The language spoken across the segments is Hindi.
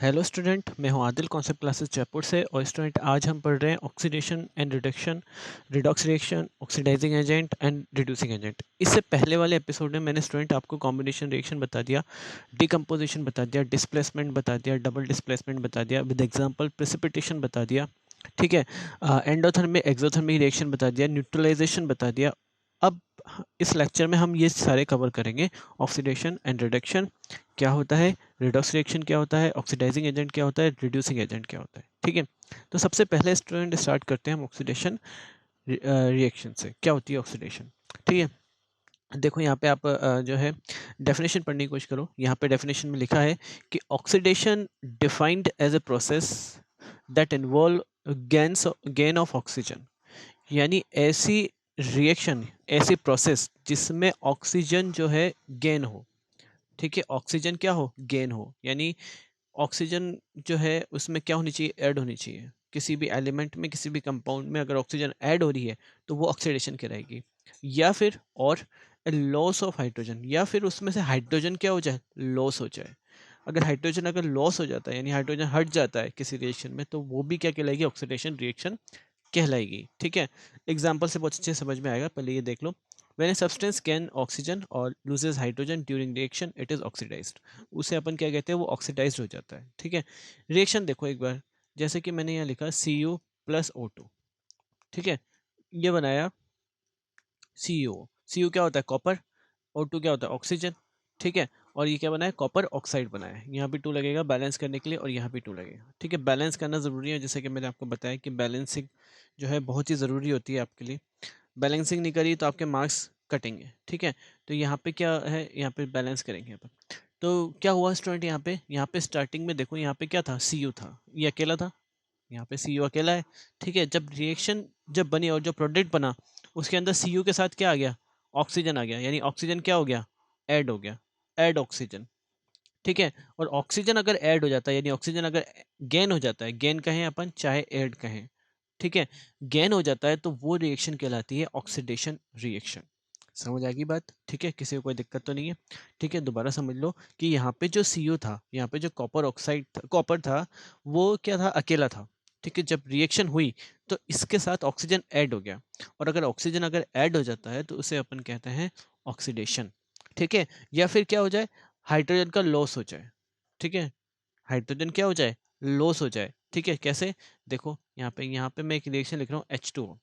हेलो स्टूडेंट, मैं हूं आदिल कॉन्सेप्ट क्लासेस जयपुर से। और स्टूडेंट आज हम पढ़ रहे हैं oxidation and reduction, redox reaction, oxidising agent and reducing agent. इससे पहले वाले एपिसोड में मैंने स्टूडेंट आपको कॉम्बिनेशन रिएक्शन बता दिया, डिकम्पोजिशन बता दिया, डिस्प्लेसमेंट बता दिया, डबल डिस्प्लेसमेंट बता दिया, विद एग्जांपल प्रेसिपिटेशन बता दिया। ठीक है, एंडोथर्मिक एक्सोथर्मिक रिएक्शन बता दिया, न्यूट्रलाइजेशन बता दिया। अब इस लेक्चर में हम ये सारे कवर करेंगे। ऑक्सीडेशन एंड रिडक्शन क्या होता है, रिडॉक्स रिएक्शन क्या होता है, ऑक्सीडाइजिंग एजेंट क्या होता है, रिड्यूसिंग एजेंट क्या होता है। ठीक है, तो सबसे पहले स्टूडेंट स्टार्ट करते हैं हम ऑक्सीडेशन रिएक्शन से। क्या होती है ऑक्सीडेशन? ठीक है, देखो यहाँ पे आप जो है डेफिनेशन पढ़ने की कोशिश करो। यहाँ पे डेफिनेशन में लिखा है कि oxidation defined as a process that involve gain of oxygen, यानी ऐसी रिएक्शन, ऐसी प्रोसेस जिसमें ऑक्सीजन जो है गेन हो। ठीक है, ऑक्सीजन क्या हो, गेन हो, यानी ऑक्सीजन जो है उसमें क्या होनी चाहिए, ऐड होनी चाहिए। किसी भी एलिमेंट में, किसी भी कंपाउंड में अगर ऑक्सीजन ऐड हो रही है तो वो ऑक्सीडेशन कहलाएगी। या फिर और लॉस ऑफ हाइड्रोजन, या फिर उसमें से हाइड्रोजन क्या हो जाए, लॉस हो जाए। अगर हाइड्रोजन अगर लॉस हो जाता है यानी हाइड्रोजन हट जाता है किसी रिएक्शन में, तो वो भी क्या कहलाएगी, ऑक्सीडेशन रिएक्शन कहलाएगी। ठीक है, एग्जाम्पल से बहुत अच्छे से समझ में आएगा। पहले ये देख लो, when a substance can oxygen और loses hydrogen during reaction it is oxidised. उसे अपन क्या कहते हैं, वो ऑक्सीडाइज्ड हो जाता है। ठीक है, रिएक्शन देखो एक बार, जैसे कि मैंने यहाँ लिखा Cu प्लस O2। ठीक है, ये बनाया Cu। Cu क्या होता है, कॉपर। O2 क्या होता है, ऑक्सीजन। ठीक है, और ये क्या बनाया, कॉपर ऑक्साइड बनाया है। यहाँ भी 2 लगेगा बैलेंस करने के लिए, और यहाँ भी 2 लगेगा। ठीक है, बैलेंस करना ज़रूरी है, जैसे कि मैंने आपको बताया कि बैलेंसिंग जो है बहुत ही ज़रूरी होती है आपके लिए। बैलेंसिंग नहीं करी तो आपके मार्क्स कटेंगे। ठीक है, तो यहाँ पे क्या है, यहाँ पे बैलेंस करेंगे अपन। तो क्या हुआ स्टूडेंट, यहाँ पे स्टार्टिंग में देखो, यहाँ पे क्या था, Cu था, ये अकेला था। यहाँ पे Cu अकेला है। ठीक है, जब रिएक्शन जब बनी और जो प्रोडक्ट बना, उसके अंदर Cu के साथ क्या आ गया, ऑक्सीजन आ गया, यानी ऑक्सीजन क्या हो गया, ऐड हो गया, ऐड ऑक्सीजन। ठीक है, और ऑक्सीजन अगर ऐड हो जाता है, यानी ऑक्सीजन अगर गेन हो जाता है, गेन कहें अपन चाहे ऐड कहें, ठीक है, गेन हो जाता है, तो वो रिएक्शन कहलाती है ऑक्सीडेशन रिएक्शन। समझ आ गई बात? ठीक है, किसी को कोई दिक्कत तो नहीं है? ठीक है, दोबारा समझ लो कि यहाँ पे जो Cu था, यहाँ पे जो कॉपर ऑक्साइड था, कॉपर था, वो क्या था, अकेला था। ठीक है, जब रिएक्शन हुई तो इसके साथ ऑक्सीजन ऐड हो गया, और अगर ऑक्सीजन अगर ऐड हो जाता है तो उसे अपन कहते हैं ऑक्सीडेशन। ठीक है, या फिर क्या हो जाए, हाइड्रोजन का लॉस हो जाए। ठीक है, हाइड्रोजन क्या हो जाए, लॉस हो जाए। ठीक है, कैसे, देखो यहाँ पे मैं एक रिएक्शन लिख रहा हूँ H2O।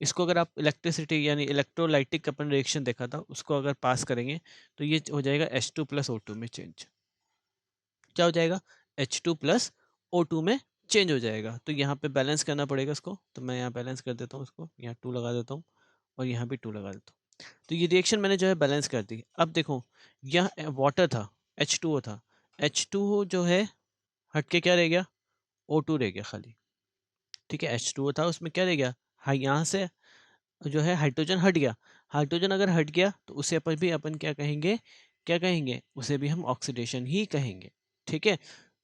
इसको अगर आप इलेक्ट्रिसिटी यानी इलेक्ट्रोलाइटिक अपन रिएक्शन देखा था, उसको अगर पास करेंगे तो ये हो जाएगा H2 प्लस O2 में चेंज। क्या हो जाएगा, H2 प्लस O2 में चेंज हो जाएगा। तो यहाँ पे बैलेंस करना पड़ेगा इसको, तो मैं यहाँ बैलेंस कर देता हूँ इसको, यहाँ 2 लगा देता हूँ, और यहाँ भी 2 लगा देता हूँ। तो ये रिएक्शन मैंने जो है बैलेंस कर दी। अब देखो, यह वाटर था, H2O था, H2O जो है हट के क्या रह गया, O2 रह गया खाली। ठीक है, H2O था, उसमें क्या रह गया, हाँ, यहाँ से जो है हाइड्रोजन हट गया। हाइड्रोजन अगर हट गया तो उसे अपन क्या कहेंगे, क्या कहेंगे, उसे भी हम ऑक्सीडेशन ही कहेंगे। ठीक है,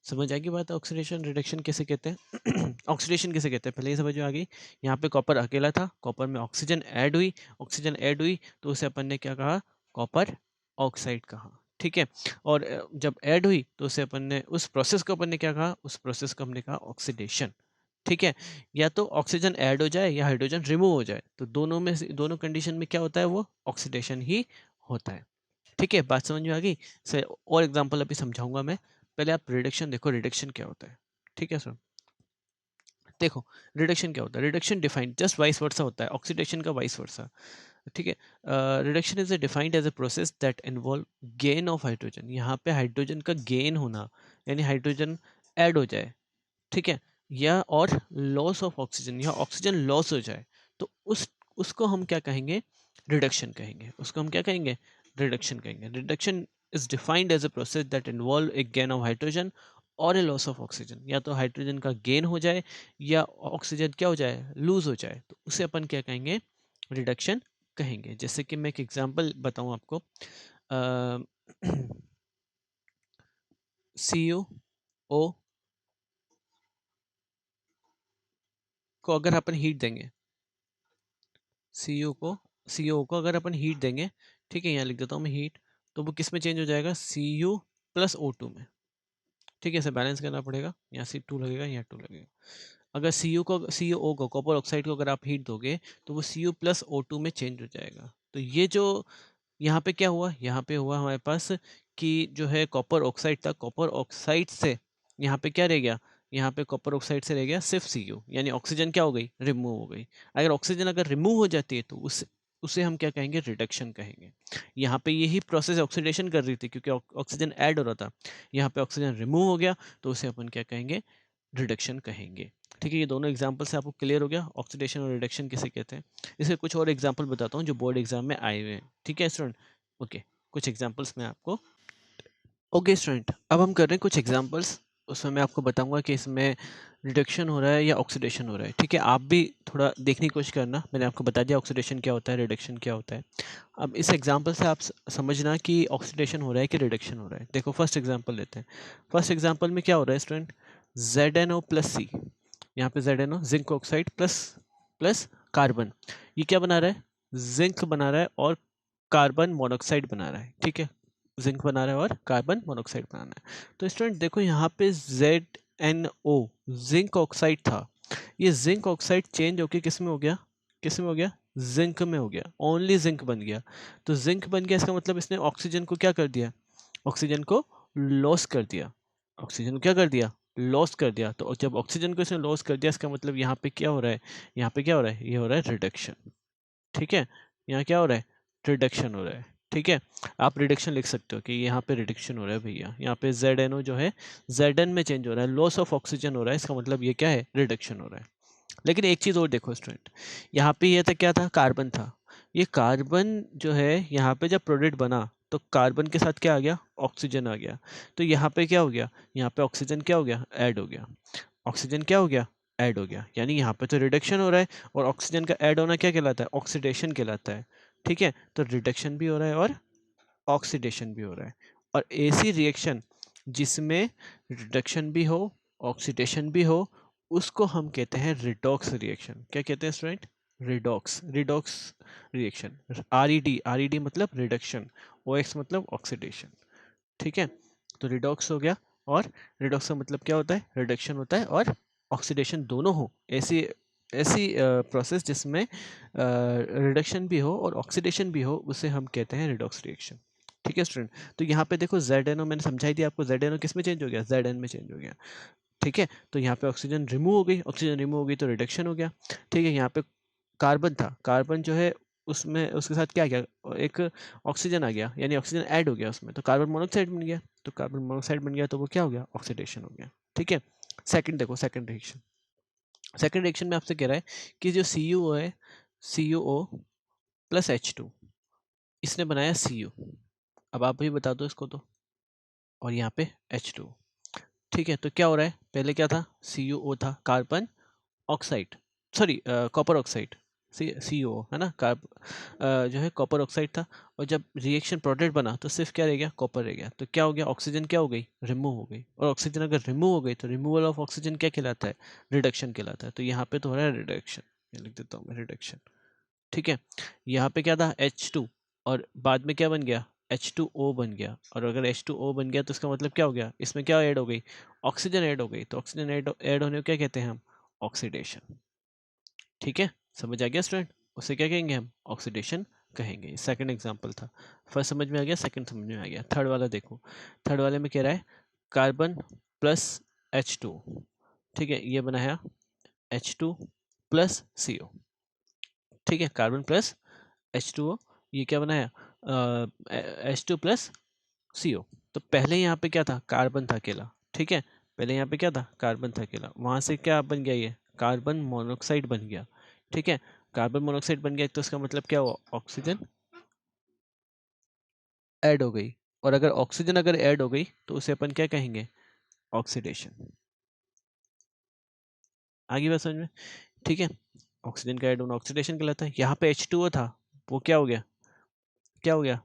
समझ आ गई बात, ऑक्सीडेशन रिडक्शन कैसे कहते हैं ऑक्सीडेशन किसे कहते हैं, पहले ये समझ में आ गई। यहाँ पे कॉपर अकेला था, कॉपर में ऑक्सीजन ऐड हुई, ऑक्सीजन ऐड हुई तो उसे अपन ने क्या कहा, कॉपर ऑक्साइड कहा। ठीक है, और जब ऐड हुई तो उसे अपन ने, उस प्रोसेस को अपन ने क्या कहा, उस प्रोसेस को हमने कहा ऑक्सीडेशन। ठीक है, या तो ऑक्सीजन ऐड हो जाए या हाइड्रोजन रिमूव हो जाए, तो दोनों में से, दोनों कंडीशन में क्या होता है, वो ऑक्सीडेशन ही होता है। ठीक है, बात समझ में आ गई सर? और एग्जांपल अभी समझाऊंगा मैं, पहले आप रिडक्शन देखो, रिडक्शन क्या होता है। ठीक है सर, देखो रिडक्शन क्या होता है, reduction defined just vice versa होता है, ऑक्सीडेशन का वाइस वर्सा। ठीक है, reduction is defined as a process that involve gain of hydrogen. यहाँ पे हाइड्रोजन का गेन होना, यानी हाइड्रोजन ऐड हो जाए। ठीक है, या और लॉस ऑफ ऑक्सीजन, या ऑक्सीजन लॉस हो जाए, तो उसको हम क्या कहेंगे, रिडक्शन कहेंगे। उसको हम क्या कहेंगे, रिडक्शन कहेंगे। Reduction is defined as a process that involve a gain of hydrogen और ए लॉस ऑफ ऑक्सीजन। या तो हाइड्रोजन का गेन हो जाए या ऑक्सीजन क्या हो जाए, लूज हो जाए, तो उसे अपन क्या कहेंगे, रिडक्शन कहेंगे। जैसे कि मैं एक एग्जांपल बताऊं आपको, CuO को अगर अपन हीट देंगे, सी ओ को अगर अपन हीट देंगे, ठीक है, यहाँ लिख देता हूँ मैं हीट, तो वो किस में चेंज हो जाएगा, Cu प्लस O2 में। ठीक है, इसे बैलेंस करना पड़ेगा, यहाँ C2 लगेगा, यहाँ 2 लगेगा। अगर CuO को कॉपर ऑक्साइड को अगर आप हीट दोगे तो वो Cu+O2 में चेंज हो जाएगा। तो ये जो यहाँ पे क्या हुआ, यहाँ पे हुआ हमारे पास कि जो है कॉपर ऑक्साइड था, कॉपर ऑक्साइड से यहाँ पे क्या रह गया, यहाँ पे कॉपर ऑक्साइड से रह गया सिर्फ Cu, यानी ऑक्सीजन क्या हो गई, रिमूव हो गई। अगर ऑक्सीजन अगर रिमूव हो जाती है तो उसे हम क्या कहेंगे, रिडक्शन कहेंगे। यहाँ पे यही प्रोसेस ऑक्सीडेशन कर रही थी क्योंकि ऑक्सीजन ऐड हो रहा था, यहाँ पे ऑक्सीजन रिमूव हो गया तो उसे अपन क्या कहेंगे, रिडक्शन कहेंगे। ठीक है, ये दोनों एग्जाम्पल से आपको क्लियर हो गया ऑक्सीडेशन और रिडक्शन किसे कहते हैं। इसके कुछ और एग्जाम्पल बताता हूँ जो बोर्ड एग्जाम में आए हुए हैं। ठीक है स्टूडेंट, ओके, कुछ एग्जाम्पल्स मैं आपको, ओके स्टूडेंट, अब हम कर रहे हैं कुछ एग्जाम्पल्स, उसमें मैं आपको बताऊंगा कि इसमें रिडक्शन हो रहा है या ऑक्सीडेशन हो रहा है। ठीक है, आप भी थोड़ा देखने की कोशिश करना, मैंने आपको बता दिया ऑक्सीडेशन क्या होता है, रिडक्शन क्या होता है। अब इस एग्जाम्पल से आप समझना कि ऑक्सीडेशन हो रहा है कि रिडक्शन हो रहा है। देखो फर्स्ट एग्जाम्पल लेते हैं। फर्स्ट एग्जाम्पल में क्या हो रहा है स्टूडेंट, ZnO+C, यहाँ पे ZnO zinc oxide plus plus carbon, ये क्या बना रहा है, जिंक बना रहा है और कार्बन मोनोऑक्साइड बना रहा है। ठीक है, जिंक बना रहा है और कार्बन मोनोऑक्साइड बनाना है। तो स्टूडेंट देखो यहाँ पे ZnO जिंक ऑक्साइड था, ये जिंक ऑक्साइड चेंज होके किस में हो गया, किस में हो गया, जिंक में हो गया, ओनली जिंक बन गया। तो जिंक बन गया इसका मतलब इसने ऑक्सीजन को क्या कर दिया, ऑक्सीजन को लॉस कर दिया, ऑक्सीजन को क्या कर दिया, लॉस कर दिया। तो जब ऑक्सीजन को इसने लॉस कर दिया इसका मतलब यहाँ पे क्या हो रहा है, यहाँ पे क्या हो रहा है, ये हो रहा है रिडक्शन। ठीक है, यहाँ क्या हो रहा है, रिडक्शन हो रहा है। ठीक है, आप रिडक्शन लिख सकते हो कि यहाँ पे रिडक्शन हो रहा है भैया, यहाँ पे ZnO जो है Zn में चेंज हो रहा है, लॉस ऑफ ऑक्सीजन हो रहा है, इसका मतलब ये क्या है, रिडक्शन हो रहा है। लेकिन एक चीज़ और देखो स्टूडेंट, यहाँ पे ये था क्या था, कार्बन था, ये कार्बन जो है यहाँ पे जब प्रोडक्ट बना तो कार्बन के साथ क्या आ गया, ऑक्सीजन आ गया। तो यहाँ पे क्या हो गया, यहाँ पे ऑक्सीजन क्या हो गया, ऐड हो गया, ऑक्सीजन क्या हो गया, ऐड हो गया, यानी यहाँ पे तो रिडक्शन हो रहा है और ऑक्सीजन का ऐड होना क्या कहलाता है, ऑक्सीडेशन कहलाता है। ठीक है, तो रिडक्शन भी हो रहा है और ऑक्सीडेशन भी हो रहा है। और ऐसी रिएक्शन जिसमें रिडक्शन भी हो, ऑक्सीडेशन भी हो, उसको हम कहते हैं रिडॉक्स रिएक्शन। क्या कहते हैं student, redox, redox reaction. RED मतलब रिडक्शन, OX मतलब ऑक्सीडेशन। ठीक है, तो रिडॉक्स हो गया, और रिडॉक्स का मतलब क्या होता है, रिडक्शन होता है और ऑक्सीडेशन दोनों हो, ऐसी ऐसी प्रोसेस जिसमें रिडक्शन भी हो और ऑक्सीडेशन भी हो, उसे हम कहते हैं रिडॉक्स रिएक्शन। ठीक है स्टूडेंट, तो यहाँ पे देखो ZnO मैंने समझाई दी आपको, ZnO किस में चेंज हो गया, Zn में चेंज हो गया। ठीक है, तो यहाँ पे ऑक्सीजन रिमूव हो गई, ऑक्सीजन रिमूव हो गई तो रिडक्शन हो गया। ठीक है, यहाँ पे कार्बन था, कार्बन जो है उसमें उसके साथ क्या आ गया, एक ऑक्सीजन आ गया, यानी ऑक्सीजन ऐड हो गया उसमें, तो कार्बन मोनोऑक्साइड बन गया, तो कार्बन मोनोऑक्साइड बन गया तो वो क्या हो गया, ऑक्सीडेशन हो गया। ठीक है, सेकंड देखो, सेकंड रिएक्शन, सेकंड रिएक्शन में आपसे कह रहा है कि जो CuO है, CuO+H2, इसने बनाया Cu, अब आप भी बता दो इसको तो, और यहाँ पे H2। ठीक है, तो क्या हो रहा है, पहले क्या था, CuO था, carbon oxide, sorry copper oxide, CO है ना, जो है कॉपर ऑक्साइड था, और जब रिएक्शन प्रोडक्ट बना तो सिर्फ क्या रह गया, कॉपर रह गया। तो क्या हो गया, ऑक्सीजन क्या हो गई, रिमूव हो गई, और ऑक्सीजन अगर रिमूव हो गई तो रिमूवल ऑफ ऑक्सीजन क्या कहलाता है, रिडक्शन कहलाता है। तो यहाँ पे तो हो रहा है रिडक्शन, ये लिख देता हूँ मैं, रिडक्शन। ठीक है, यहाँ पे क्या था, H2, और बाद में क्या बन गया, H2O बन गया, और अगर H2O बन गया तो इसका मतलब क्या हो गया, इसमें क्या ऐड हो गई, ऑक्सीजन ऐड हो गई, तो ऑक्सीजन ऐड होने को क्या कहते हैं हम, ऑक्सीडेशन। ठीक है, समझ आ गया स्टूडेंट, उसे क्या कहेंगे हम, ऑक्सीडेशन कहेंगे। सेकंड एग्जांपल था, फर्स्ट समझ में आ गया, सेकंड समझ में आ गया। थर्ड वाला देखो, थर्ड वाले में कह रहा है कार्बन प्लस H2, ठीक है, ये बनाया H2 प्लस CO। ठीक है, कार्बन प्लस H2O, ये क्या बनाया, H2 प्लस CO। तो पहले यहाँ पे क्या था, कार्बन था अकेला। ठीक है, पहले यहाँ पे क्या था, कार्बन था अकेला, वहां से क्या बन गया, ये कार्बन मोनोऑक्साइड बन गया। ठीक है, कार्बन मोनोऑक्साइड बन गया तो इसका मतलब क्या हुआ, ऑक्सीजन ऐड हो गई, और अगर ऑक्सीजन अगर ऐड हो गई तो उसे अपन क्या कहेंगे, ऑक्सीडेशन। आगे बात समझ में, ठीक है, ऑक्सीजन का ऐड होना ऑक्सीडेशन कहलाता है। यहाँ पे H2O था, वो क्या हो गया, क्या हो गया,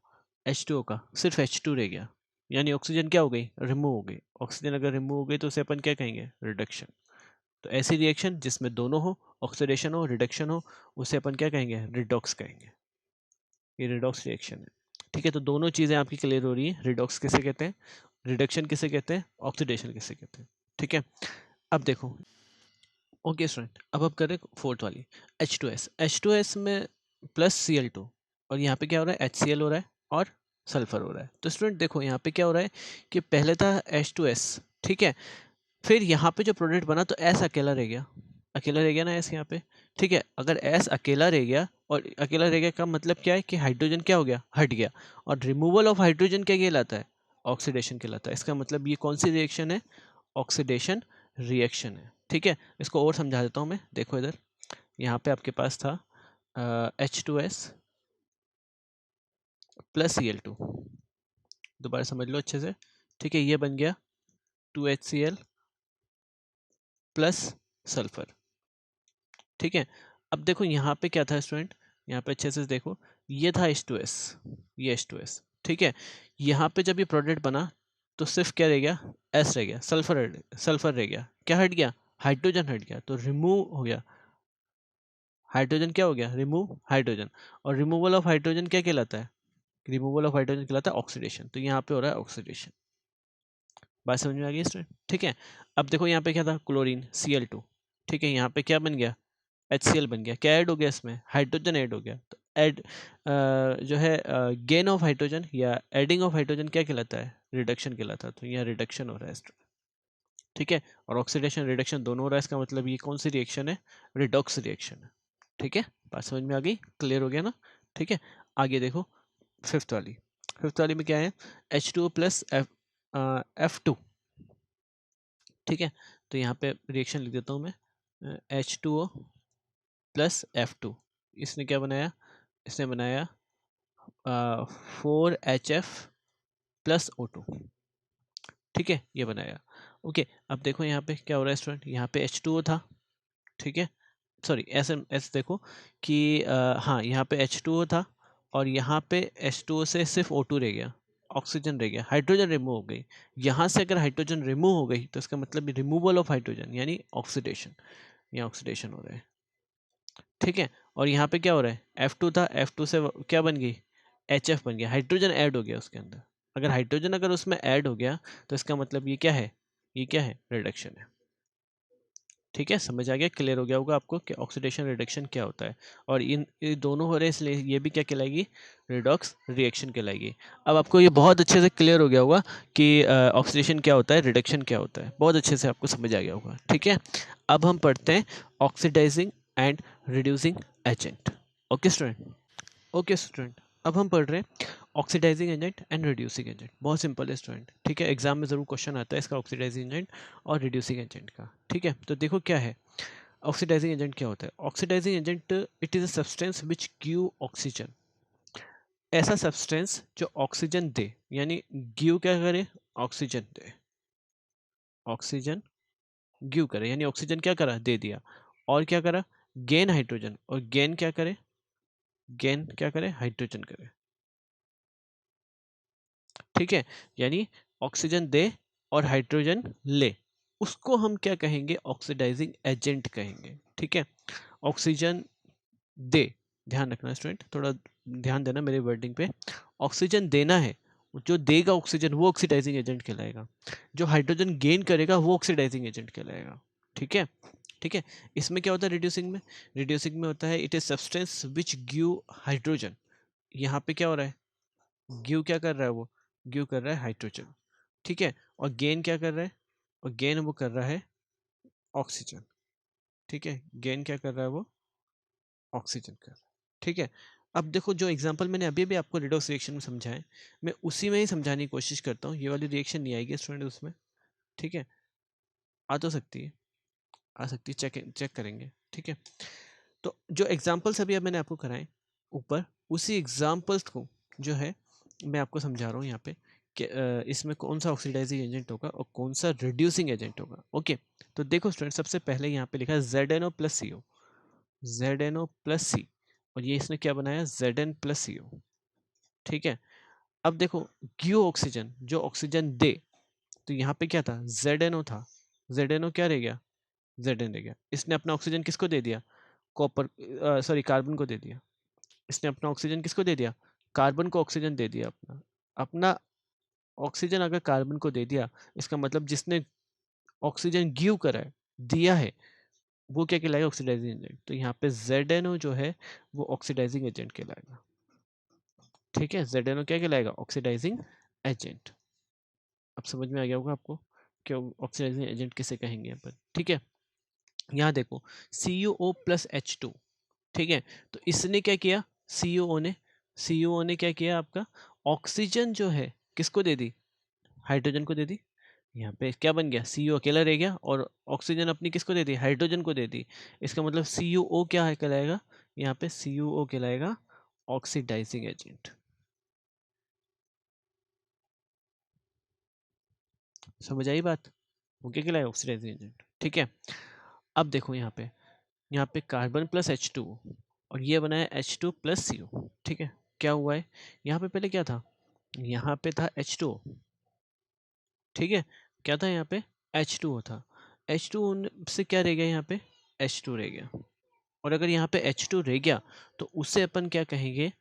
H2O का सिर्फ H2 रह गया, यानी ऑक्सीजन क्या हो गई, रिमूव हो गई। ऑक्सीजन अगर रिमूव हो गई तो उसे अपन क्या कहेंगे, रिडक्शन। तो ऐसी रिएक्शन जिसमें दोनों हो, ऑक्सीडेशन हो, रिडक्शन हो, उसे अपन क्या कहेंगे, रिडॉक्स कहेंगे। ये रिडॉक्स रिएक्शन है। ठीक है, तो दोनों चीज़ें आपकी क्लियर हो रही है, रिडॉक्स किसे कहते हैं रिडक्शन किसे कहते हैं, ऑक्सीडेशन किसे कहते हैं। ठीक है, अब देखो, ओके स्टूडेंट, अब कर रहे फोर्थ वाली H2S। H2S में प्लस Cl2, और यहाँ पे क्या हो रहा है, HCl हो रहा है और सल्फर हो रहा है। तो स्टूडेंट देखो यहाँ पे क्या हो रहा है कि पहले था H2S, ठीक है, फिर यहाँ पे जो प्रोडक्ट बना तो S अकेला रह गया, अकेला रह गया ना S यहाँ पे। ठीक है, अगर S अकेला रह गया, और अकेला रह गया का मतलब क्या है कि हाइड्रोजन क्या हो गया, हट गया, और रिमूवल ऑफ हाइड्रोजन क्या कहलाता है, ऑक्सीडेशन कहलाता है। इसका मतलब ये कौन सी रिएक्शन है, ऑक्सीडेशन रिएक्शन है। ठीक है, इसको और समझा देता हूँ मैं, देखो इधर, यहाँ पे आपके पास था H2S प्लस Cl2, दोबारा समझ लो अच्छे से। ठीक है, ये बन गया 2HCl प्लस सल्फर। ठीक है, अब देखो यहाँ पे क्या था स्टूडेंट, यहाँ पे अच्छे से देखो, ये था H2S, ये H2S। ठीक है, यहाँ पे जब ये प्रोडक्ट बना तो सिर्फ क्या रह गया, S रह गया, सल्फर रह गया, क्या हट गया, हाइड्रोजन हट गया, तो रिमूव हो गया हाइड्रोजन, क्या हो गया, रिमूव हाइड्रोजन। और रिमूवल ऑफ हाइड्रोजन क्या कहलाता है, रिमूवल ऑफ हाइड्रोजन कहलाता है ऑक्सीडेशन। तो यहाँ पे हो रहा है ऑक्सीडेशन। बात समझ में आ गई स्टूडेंट। ठीक है, अब देखो यहाँ पे क्या था, क्लोरीन Cl2। ठीक है, यहाँ पे क्या बन गया, HCl बन गया, क्या ऐड हो गया इसमें, हाइड्रोजन ऐड हो गया। तो ऐड जो है गेन ऑफ हाइड्रोजन या एडिंग ऑफ हाइड्रोजन क्या कहलाता है, रिडक्शन कहलाता है। तो यहाँ रिडक्शन हो रहा है स्टूडेंट। ठीक है, और ऑक्सीडेशन रिडक्शन दोनों हो रहा है, इसका मतलब ये कौन सी रिएक्शन है, रिडॉक्स रिएक्शन है। ठीक है, बात समझ में आ गई, क्लियर हो गया ना। ठीक है, आगे देखो फिफ्थ वाली में क्या है, H2O प्लस F2। ठीक है, तो यहाँ पे रिएक्शन लिख देता हूँ मैं, H2O प्लस F2। इसने क्या बनाया, इसने बनाया 4HF प्लस O2। ठीक है, ये बनाया। ओके, अब देखो यहाँ पे क्या हो रहा है स्टूडेंट, यहाँ पे H2O था, ठीक है, सॉरी ऐसे ऐसे देखो कि हाँ, यहाँ पे H2O था, और यहाँ पे H2O से सिर्फ O2 रह गया, ऑक्सीजन रह गया, हाइड्रोजन रिमूव हो गई। यहाँ से अगर हाइड्रोजन रिमूव हो गई तो इसका मतलब रिमूवल ऑफ हाइड्रोजन यानी ऑक्सीडेशन, या ऑक्सीडेशन हो रहा है। ठीक है, और यहाँ पे क्या हो रहा है, F2 था, F2 से क्या बन गई, HF बन गया, हाइड्रोजन ऐड हो गया उसके अंदर। अगर हाइड्रोजन अगर उसमें ऐड हो गया तो इसका मतलब ये क्या है, ये क्या है, रिडक्शन है। ठीक है, समझ आ गया, क्लियर हो गया होगा आपको कि ऑक्सीडेशन रिडक्शन क्या होता है। और ये दोनों हो रहे हैं, इसलिए ये भी क्या कहलाएगी, रिडॉक्स रिएक्शन कहलाएगी। अब आपको ये बहुत अच्छे से क्लियर हो गया होगा कि ऑक्सीडेशन क्या होता है, रिडक्शन क्या होता है, बहुत अच्छे से आपको समझ आ गया होगा। ठीक है, अब हम पढ़ते हैं oxidising and reducing agent. Okay student, okay student, अब हम पढ़ रहे हैं oxidising agent and reducing agent. बहुत सिंपल है स्टूडेंट। ठीक है, एग्जाम में जरूर क्वेश्चन आता है इसका, ऑक्सीडाइजिंग एजेंट और रिड्यूसिंग एजेंट का। ठीक है, तो देखो क्या है, ऑक्सीडाइजिंग एजेंट क्या होता है, oxidising agent it is a substance which give oxygen. ऐसा सब्सटेंस जो ऑक्सीजन दे, यानी गिव क्या करे, ऑक्सीजन दे, ऑक्सीजन गिव करे, यानी ऑक्सीजन क्या करा, दे दिया, और क्या करा, गेन हाइड्रोजन, और गेन क्या करे, गेन क्या करे, हाइड्रोजन करे। ठीक है, यानी ऑक्सीजन दे और हाइड्रोजन ले, उसको हम क्या कहेंगे, ऑक्सीडाइजिंग एजेंट कहेंगे। ठीक है, ऑक्सीजन दे, ध्यान रखना स्टूडेंट, थोड़ा ध्यान देना मेरे वर्डिंग पे, ऑक्सीजन देना है, जो देगा ऑक्सीजन वो ऑक्सीडाइजिंग एजेंट कहलाएगा, जो हाइड्रोजन गेन करेगा वो ऑक्सीडाइजिंग एजेंट कहलाएगा। ठीक है, ठीक है, इसमें क्या होता है, रिड्यूसिंग में, रिड्यूसिंग में होता है it is substance which give hydrogen. यहाँ पे क्या हो रहा है, गिव क्या कर रहा है, वो गिव कर रहा है हाइड्रोजन। ठीक है, और गेन क्या कर रहा है, और गेन वो कर रहा है ऑक्सीजन। ठीक है, गेन क्या कर रहा है, वो ऑक्सीजन कर रहा है। ठीक है, अब देखो जो एग्जांपल मैंने अभी भी आपको रिडॉक्स रिएक्शन में समझाया, मैं उसी में ही समझाने की कोशिश करता हूँ, ये वाली रिएक्शन नहीं आएगी स्टूडेंट उसमें। ठीक है, आ तो सकती है, आ सकती है, चेक चेक करेंगे। ठीक है, तो जो एग्जांपल्स अभी अब मैंने आपको कराए ऊपर, उसी एग्जांपल्स को जो है मैं आपको समझा रहा हूँ यहाँ पे कि इसमें कौन सा ऑक्सीडाइजिंग एजेंट होगा और कौन सा रिड्यूसिंग एजेंट होगा। ओके, तो देखो स्टूडेंट, सबसे पहले यहाँ पे लिखा है ZnO प्लस सी ओ, ZnO प्लस सी, और ये इसने क्या बनाया, Zn प्लस सी ओ। ठीक है, अब देखो गिव ऑक्सीजन, जो ऑक्सीजन दे, तो यहाँ पे क्या था, ZnO था, ZnO क्या रह गया, Zn रह गया। इसने अपना ऑक्सीजन किसको दे दिया, कॉपर, सॉरी कार्बन को दे दिया। इसने अपना ऑक्सीजन किसको दे दिया, कार्बन को ऑक्सीजन दे दिया, अपना अपना ऑक्सीजन अगर कार्बन को दे दिया, इसका मतलब जिसने ऑक्सीजन गिव करा है, दिया है, वो क्या कहलाएगा? Oxidising agent. तो यहाँ पे ZNO जो है वो ऑक्सीडाइजिंग एजेंट कहलाएगा। ठीक है, ZNO क्या कहलाएगा? Oxidising agent. अब समझ में आ गया होगा आपको कि ऑक्सीडाइजिंग एजेंट किसे कहेंगे यहाँ पर। ठीक है, यहाँ देखो CuO प्लस H2। ठीक है, तो इसने क्या किया? CuO ने क्या किया? आपका ऑक्सीजन जो है किसको दे दी? हाइड्रोजन को दे दी। यहाँ पे क्या बन गया? CO अकेला रह गया और ऑक्सीजन अपनी किसको दे दी? हाइड्रोजन को दे दी। इसका मतलब CuO क्या है कहलाएगा? यहाँ पे CuO कहलाएगा ऑक्सीडाइजिंग एजेंट। समझ आई बात? वो क्या कहलाएगा? Oxidising agent. ठीक है, अब देखो यहाँ पे कार्बन प्लस H2 और ये बनाया H2 प्लस CO। ठीक है, क्या हुआ है? यहाँ पे पहले क्या था? यहाँ पे था H2O। ठीक है, क्या था यहाँ पे? H2O था। H2O से क्या रह गया? यहाँ पे H2 रह गया। और अगर यहाँ पे H2 रह गया तो उसे अपन क्या कहेंगे?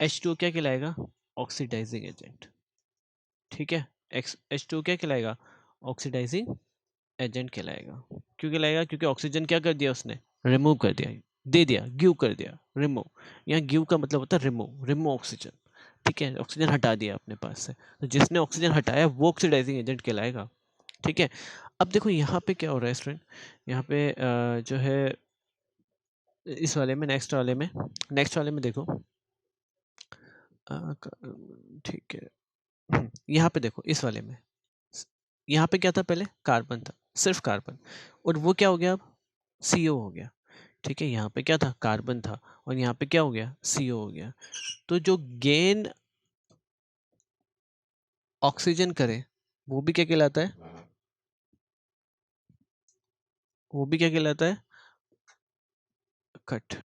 H2O क्या कहलाएगा? Oxidising agent. ठीक है, H2O क्या कहलाएगा? ऑक्सीडाइजिंग एजेंट कहलाएगा। क्यों कहलाएगा? क्योंकि ऑक्सीजन क्या कर दिया उसने? रिमूव कर दिया, दे दिया, गिव कर दिया, रिमूव। यहाँ गिव का मतलब होता है रिमूव ऑक्सीजन। ठीक है, ऑक्सीजन हटा दिया अपने पास से, तो जिसने ऑक्सीजन हटाया वो ऑक्सीडाइजिंग एजेंट कहलाएगा। ठीक है, अब देखो यहाँ पे क्या हो रहा है स्टूडेंट, यहाँ पे जो है इस वाले में, नेक्स्ट वाले में देखो, ठीक है, यहाँ पे देखो इस वाले में, यहाँ पे क्या था? पहले कार्बन था, सिर्फ कार्बन, और वो क्या हो गया? अब CO हो गया। ठीक है, यहाँ पे क्या था? कार्बन था, और यहाँ पे क्या हो गया? CO हो गया। तो जो गेन ऑक्सीजन करे वो भी क्या कहलाता है? वो भी क्या कहलाता है? कट।